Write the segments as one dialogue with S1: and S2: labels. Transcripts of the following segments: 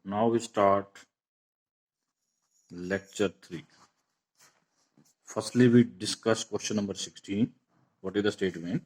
S1: now we start lecture 3. Firstly, we discuss question number 16. What is the statement?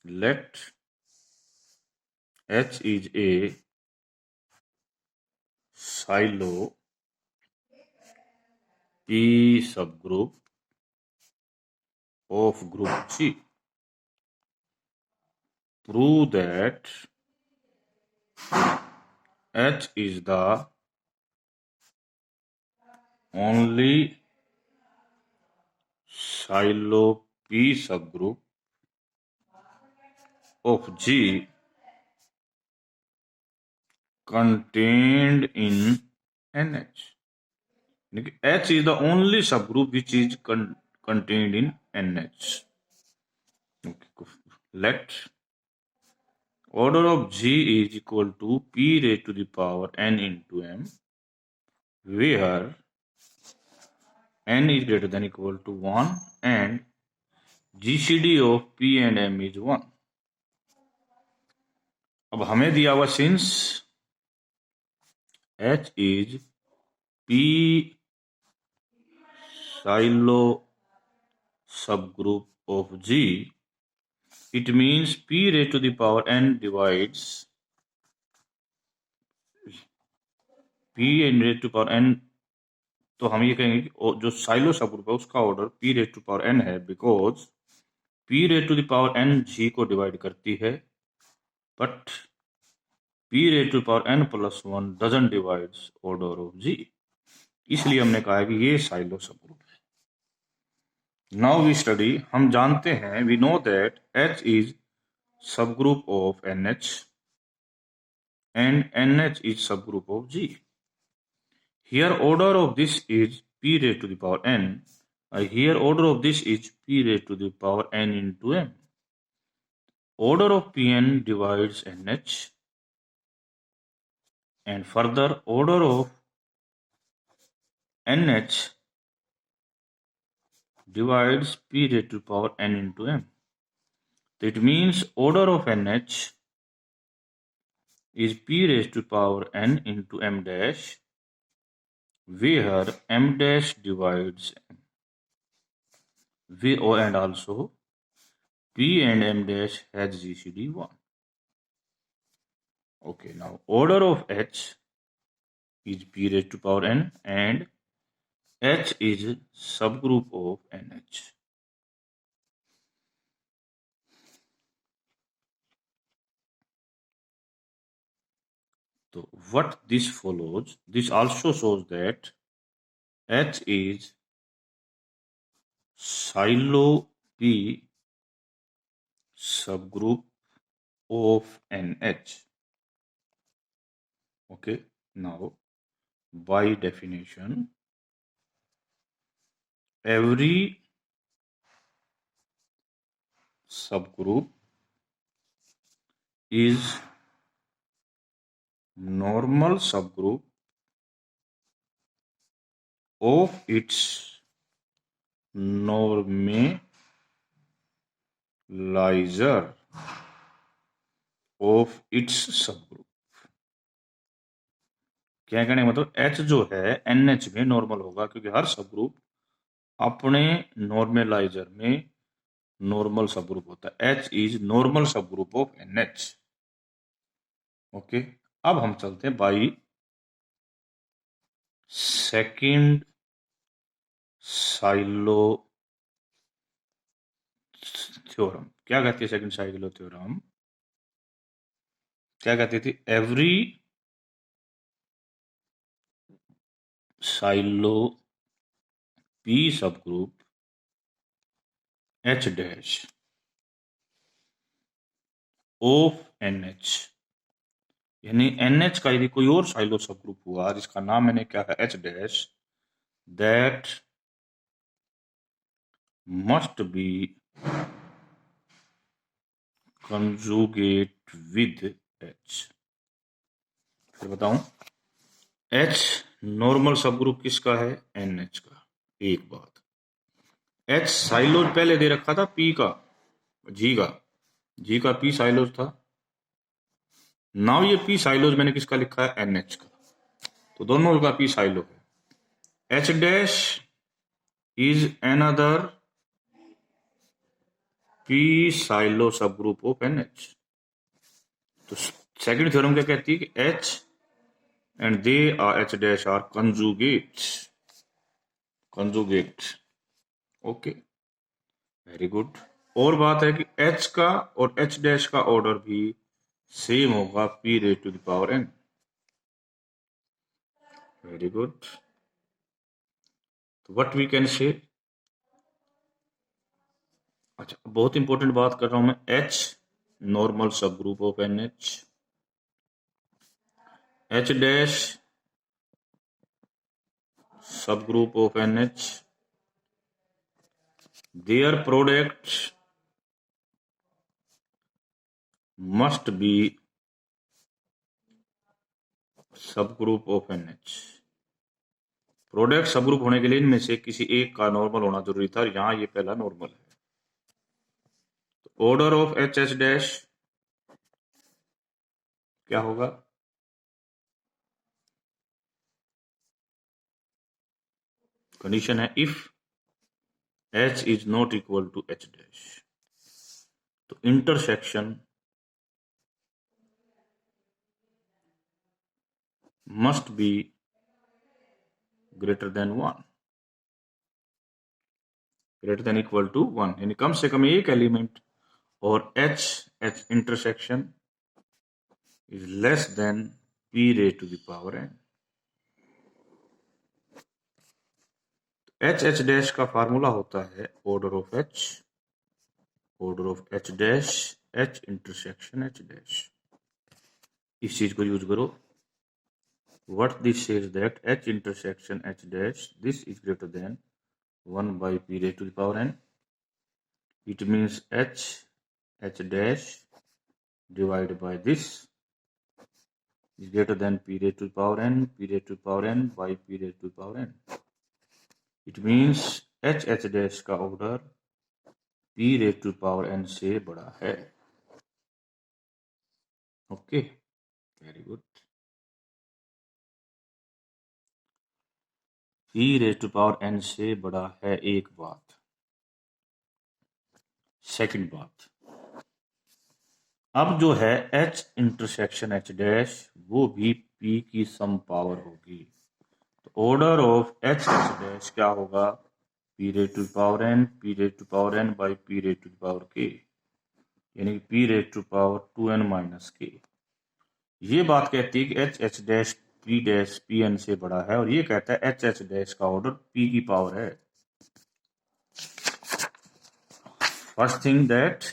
S1: Let H is a silo P subgroup of group G. Prove that H is the only silo P subgroup of G contained in NH. H is the only subgroup which is contained in NH. Okay. Let order of G is equal to P raised to the power n into m, where n is greater than equal to 1 and GCD of P and M is 1. अब हमें दिया हुआ since H is P silo subgroup of G, it means P raised to the power n divides P and raised to power n. तो हम ये कहेंगे कि जो साइलो सबग्रुप है उसका order P raise to power n है, because P raise to the power n G को डिवाइड करती है, but P raise to power n plus 1 doesn't divides order of G. इसलिए हमने कहा है कि ये साइलो सबग्रुप है. नाउ वी स्टडी, हम जानते हैं, we know that H is subgroup of NH and NH is subgroup of G. Here order of this is P raised to the power n. Here order of this is P raised to the power n into m. Order of Pn divides NH, and further order of NH divides P raised to the power n into m. That means order of NH is P raised to the power n into m dash, where m dash divides m. And also P and m dash has GCD 1. Okay, now order of H is P raised to power n and H is subgroup of NH. So what this follows, this also shows that H is silo P subgroup of NH. Okay, now by definition, every subgroup is normal subgroup of its normalizer of its subgroup. क्या कहने का मतलब, H जो है NH में normal होगा, क्योंकि हर subgroup अपने नॉर्मलाइजर में नॉर्मल सबग्रुप होता है. H is normal subgroup of NH. Okay, अब हम चलते हैं बाई सेकंड साइलो थ्योरम. क्या कहती है सेकंड साइलो थ्योरम? क्या कहती थी? Every silo P subgroup H dash of NH, यानी NH का यदि कोई और साइलो सबग्रुप हुआ जिसका नाम मैंने क्या है H dash, that must be conjugate with H. फिर बताऊं, H नॉर्मल सबग्रुप किसका है? NH का. एक बात, H साइलोज पहले दे रखा था P का, G का P साइलोज था. नाउ ये पी साइलोज मैंने किसका लिखा है, NH का, तो दोनों का पी साइलो है। H dash is another P Sylow subgroup of NH। तो सेकंड थ्योरम क्या कहती है कि H and they are H dash are conjugates, okay, very good. और बात है कि H का और H डैश का ऑर्डर भी सेम होगा P raise to the power N, very good. तो व्हाट वी कैन से, अच्छा बहुत इंपॉर्टेंट बात कर रहा हूं मैं, H normal subgroup of NH, H dash subgroup of NH, their product must be subgroup of NH। Product subgroup होने के लिए इनमें से किसी एक का नॉर्मल होना जरूरी था, यहां ये पहला नॉर्मल है। तो ऑर्डर ऑफ HH डैश क्या होगा, कंडीशन है if H is not equal to H dash, तो intersection must be greater than 1, greater than equal to 1, यानी कम से कम एक एलिमेंट और H intersection is less than P raise to the power N। H dash का formula होता है order of H dash H intersection H dash. इस चीज को यूज करो, what this says that H intersection H dash this is greater than 1 by P raised to the power N। It means H dash divided by this is greater than P raised to the power N, P raised to the power N by P raised to the power N। It means H dash का order P raised to the power N से बड़ा है, okay, very good. P raised to the power N से बड़ा है, एक बात। Second बात, अब जो है H इंटरसेक्शन H डैश वो भी P की सम पावर होगी, तो ऑर्डर ऑफ H डैश क्या होगा, P raise to power N, P raise to power N by P raise to power K, यानी P raise to power 2N minus K। ये बात कहती है कि H dash P dash Pn से बड़ा है, और ये कहता है H डैश का ऑर्डर P की पावर है। First thing that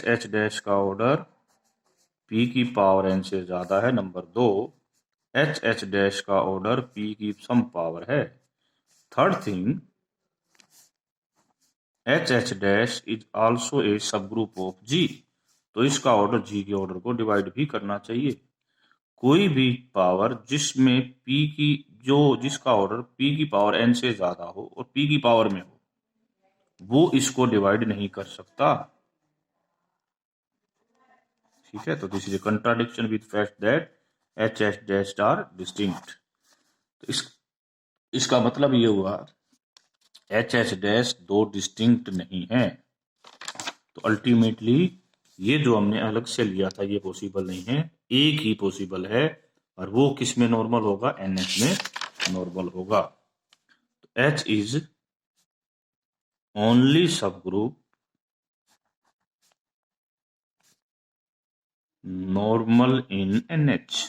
S1: H dash का ऑर्डर P की पावर N से ज्यादा है। नंबर दो, H डैश का ऑर्डर P की सम पावर है। Third thing, H dash is also a सब ग्रुप ऑफ G, तो इसका ऑर्डर G के ऑर्डर को डिवाइड भी करना चाहिए। कोई भी पावर जिसमें P की जिसका ऑर्डर P की पावर N से ज्यादा हो और P की पावर में हो, वो इसको डिवाइड नहीं कर सकता, ठीक है। तो this is a contradiction with fact that H dash are distinct. तो इसका मतलब ये हुआ H डैश दो डिस्टिंक्ट नहीं है, तो अल्टीमेटली ये जो हमने अलग से लिया था ये पॉसिबल नहीं है, एक ही पॉसिबल है, और वो किस में नॉर्मल होगा, NH में नॉर्मल होगा। तो H इज ओनली सब group normal in NH,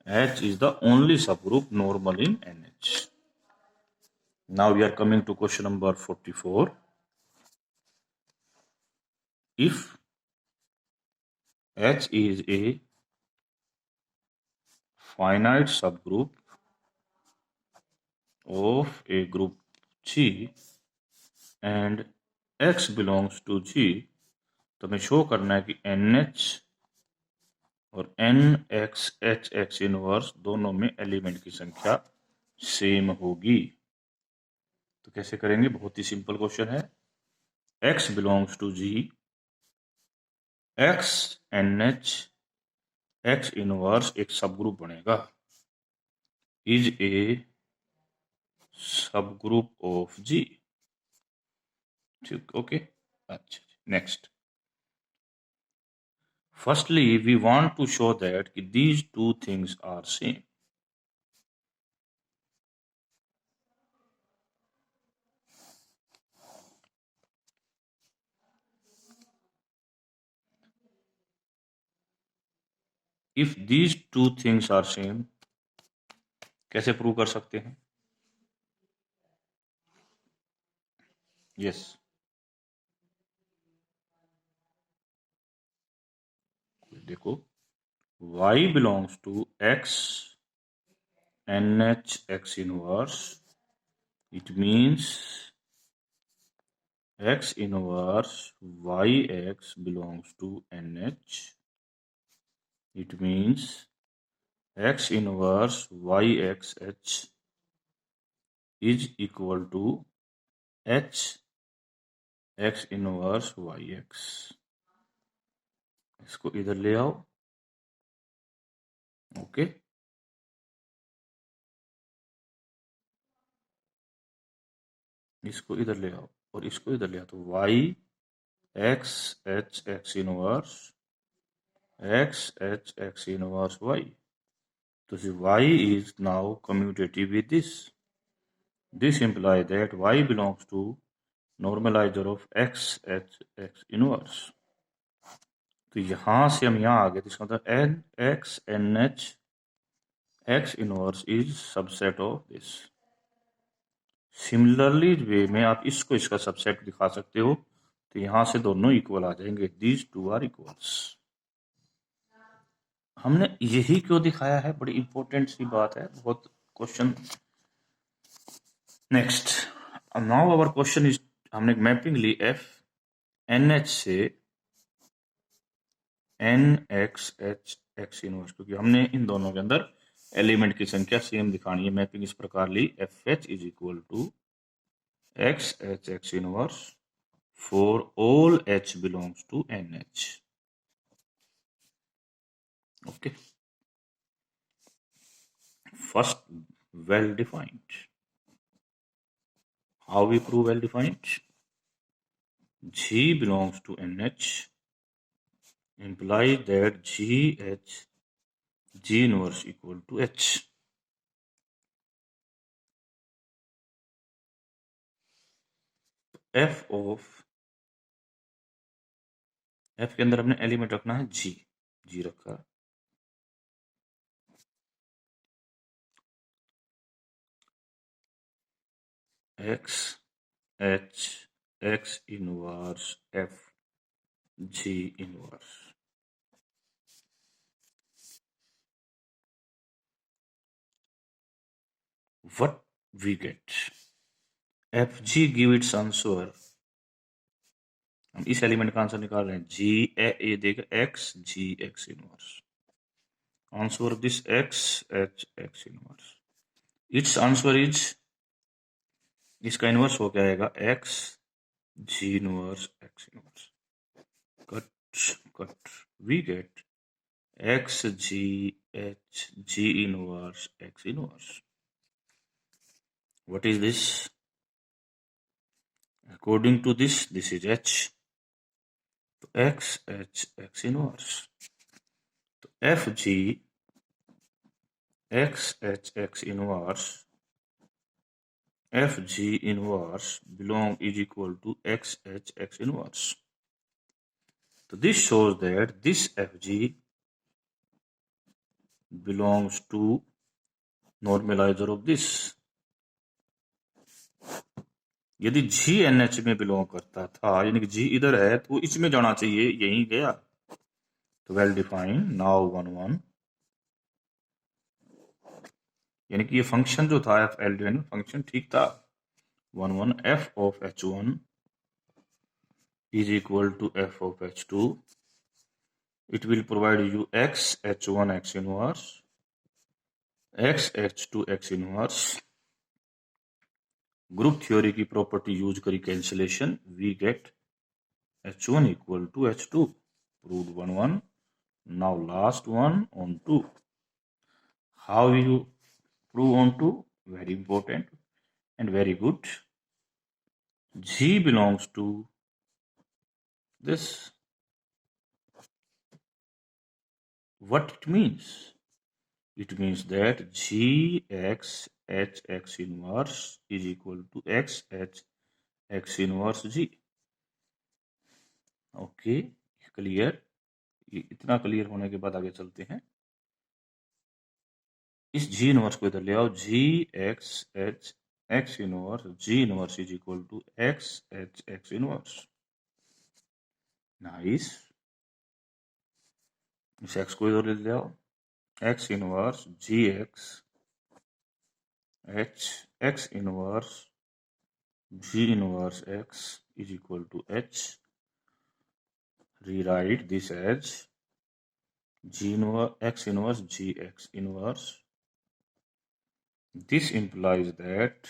S1: H is the only subgroup normal in NH। Now we are coming to question number 44. If H is a finite subgroup of a group G and X belongs to G, तो हमें show करना है कि NH और NX inverse दोनों में element की संख्या सेम होगी। तो कैसे करेंगे, बहुत ही सिंपल क्वेश्चन है। X belongs to G, X NH x inverse एक सब ग्रुप बनेगा, इज ए सब ग्रुप ऑफ जी। ठीक, ओके। अच्छा, next, firstly we want to show that कि these two things are same. If these two things are same, कैसे prove कर सकते हैं? यस, देखो, y belongs to x nh x inverse, it means x inverse yx belongs to nh, it means x inverse yxh is equal to h x inverse yx। इसको इधर ले आओ, okay. इसको इधर ले आओ और इसको इधर ले आओ, तो y x h x inverse x h x inverse y, तो y is now commutative with this. This implies that y belongs to normalizer of x h x inverse। तो यहां से हम यहां आ गए, तो इसका मतलब n x n h x inverse is subset of this। Similarly way में आप इसको इसका सबसेट दिखा सकते हो, तो यहां से दोनों इक्वल आ जाएंगे, दीज टू आर इक्वल्स। हमने यही क्यों दिखाया है, बड़ी इंपॉर्टेंट सी बात है, बहुत question. Next, now our question is, हमने मैपिंग ली एफ एन एच से N x H x inverse, क्योंकि हमने इन दोनों के अंदर एलिमेंट की संख्या सेम दिखानी है। मैपिंग इस प्रकार ली, F H is equal to X H x inverse for all H belongs to N H. Okay, first well defined. How we prove well defined? G belongs to NH implies that GH G inverse equal to H। F of F के अंदर हमने element रखना है G, G रखा, X H X inverse F G inverse। What we get? FG give its answer, हम इस element का answer निकाल रहे हैं, G ये देगा X G X inverse, answer of this X H X inverse, its answer is, इसका inverse हो क्या आएगा, X G inverse X inverse, cut we get X G H G inverse X inverse। What is this? According to this is H, तो X H X inverse, तो F G X H X inverse F G inverse belong is equal to X H X inverse। So this shows that this F G belongs to normalizer of this। यदि G NH में belong करता था, यानी कि G इधर है, तो इसमें जाना चाहिए, यहीं गया, तो वेल डिफाइंड। नाउ 1 यानी कि ये फंक्शन जो था एफ एल डी फंक्शन ठीक था। 1 F of H1 is equal to f of H2, it will provide you x H1 x inverse x H2 x inverse। Group theory की property use करी cancellation, we get H1 equal to H2, proved 1 Now last one on 2. How you prove on 2? Very important and very good. G belongs to this. What it means? It means that G X H X inverse is equal to X H X inverse G. Okay, clear. ये इतना clear होने के बाद आगे चलते हैं। इस जी inverse को इधर ले आओ। G X H x inverse G inverse is equal to X H x inverse. Nice. इस एक्स को इधर ले आओ। X inverse G X H x inverse G inverse X is equal to H. rewrite this as g inverse x inverse g x inverse. This implies that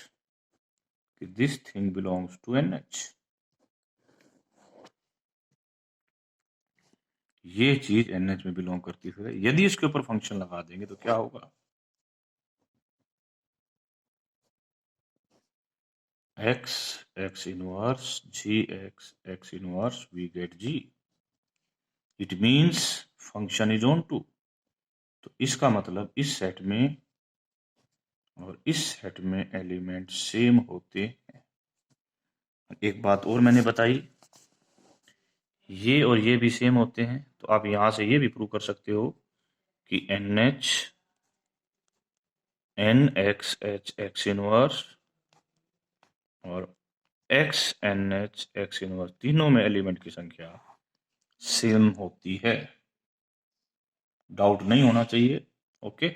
S1: this thing belongs to NH. ये चीज NH में belong करती है। यदि इसके ऊपर function लगा देंगे तो क्या होगा? x x inverse g x x inverse we get g. It means function is on 2. तो इसका मतलब इस सेट में और इस सेट में एलिमेंट सेम होते हैं। एक बात और मैंने बताई, ये और ये भी सेम होते हैं, तो आप यहां से ये भी प्रूव कर सकते हो कि NH NX H X inverse और XNH X इनवर्स तीनों में एलिमेंट की संख्या सेम होती है। डाउट नहीं होना चाहिए। ओके,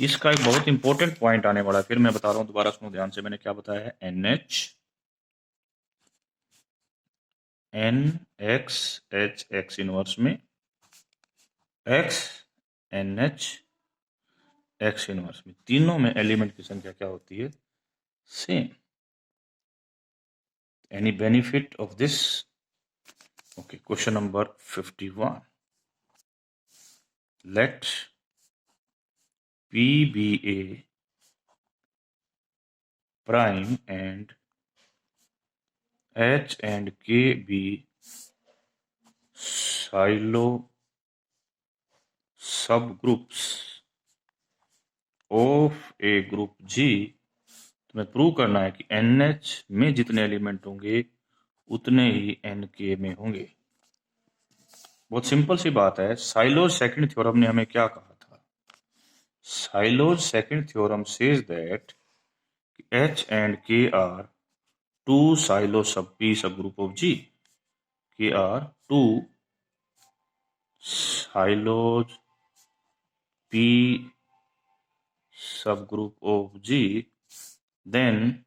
S1: इसका एक बहुत इंपॉर्टेंट पॉइंट आने वाला है, फिर मैं बता रहा हूं, दोबारा सुनो ध्यान से। मैंने क्या बताया है? NH NX H X inverse में XNH X इनवर्स में तीनों में एलिमेंट की संख्या क्या होती है? Same. Any benefit of this? Okay, question number 51. Let P be a prime and H and K be Sylow subgroups of a group G। तुम्हें प्रूव करना है कि NH में जितने एलिमेंट होंगे उतने ही NK में होंगे। बहुत सिंपल सी बात है। साइलोज सेकंड थ्योरम ने हमें क्या कहा था? Silos second theorem says that H and K are two Silo sub P subgroup of G. K are two Silos P subgroup of G. Then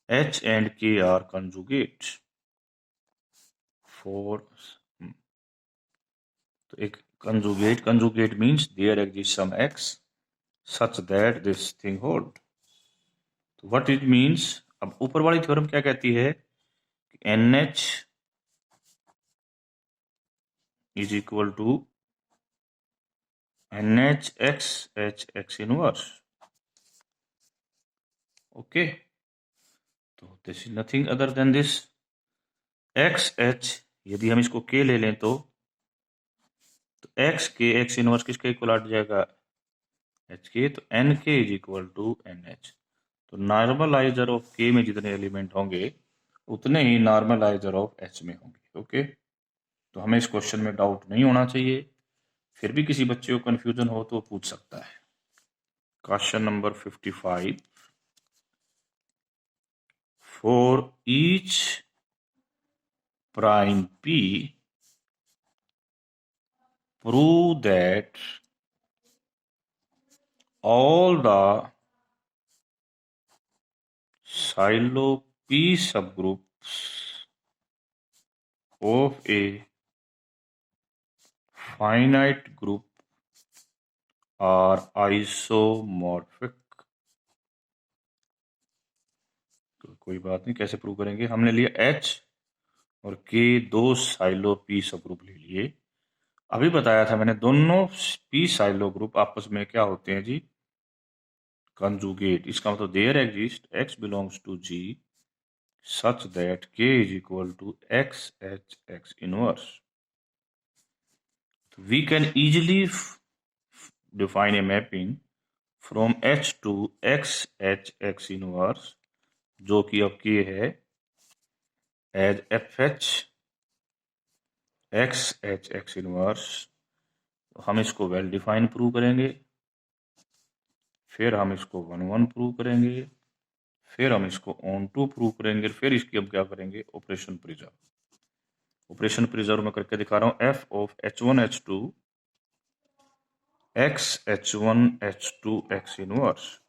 S1: H and K are conjugate for तो एक conjugate means there exists some X such that this thing hold. तो what it means? अब ऊपर वाली theorem क्या कहती है? NH is equal to NH X H X inverse. Okay, तो this is nothing other than this x H. यदि हम इसको के ले लें तो एक्स के एक्स इनवर्स किसके इक्वल आ जाएगा? एच के। तो N K is equal to N H. तो नॉर्मलाइजर ऑफ के में जितने एलिमेंट होंगे उतने ही नॉर्मलाइजर ऑफ एच में होंगे। ओके, तो हमें इस क्वेश्चन में डाउट नहीं होना चाहिए। फिर भी किसी बच्चे को कंफ्यूजन हो तो पूछ सकता है। Question number 55। For each prime P prove that all the Silo P subgroups of a finite group are isomorphic। तो कोई बात नहीं, कैसे प्रूव करेंगे? हमने लिया H और K, दो साइलो P सबग्रुप ले लिए। अभी बताया था मैंने, दोनों पी साइलो ग्रुप आपस में क्या होते हैं जी, कंजुगेट। इसका मतलब there exist x belongs to g such that k is equal to x h x inverse. We can easily define a mapping from h to x h x inverse, जो कि अब k है, as f H x H x inverse. हम इसको well define prove करेंगे, फिर हम इसको वन वन प्रूव करेंगे, फिर हम इसको ऑन टू प्रूव करेंगे, फिर इसकी अब क्या करेंगे, ऑपरेशन प्रिजर्व। ऑपरेशन प्रिजर्व में करके दिखा रहा हूं, F of H one H two X H one H two x inverse,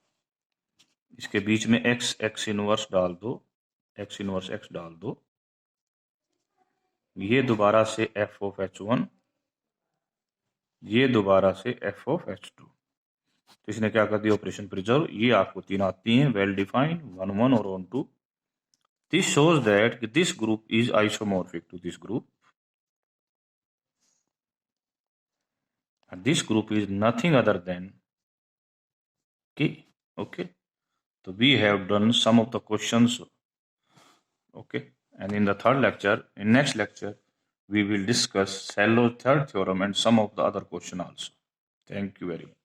S1: इसके बीच में एक्स एक्स इनवर्स डाल दो, एक्स इनवर्स एक्स डाल दो, ये दोबारा से एफ ऑफ एच वन, ये दोबारा से एफ ऑफ एच टू। तो इसने क्या कर दिया, ऑपरेशन प्रिजर्व। ये आपको तीन आती हैं, वेल डिफाइंड, वन वन और onto. This shows that this group is isomorphic to this group, and this group is nothing other than K. Okay, so we have done some of the questions. Okay, and in the third lecture, in next lecture, we will discuss Shallow third theorem and some of the other question also. Thank you very much.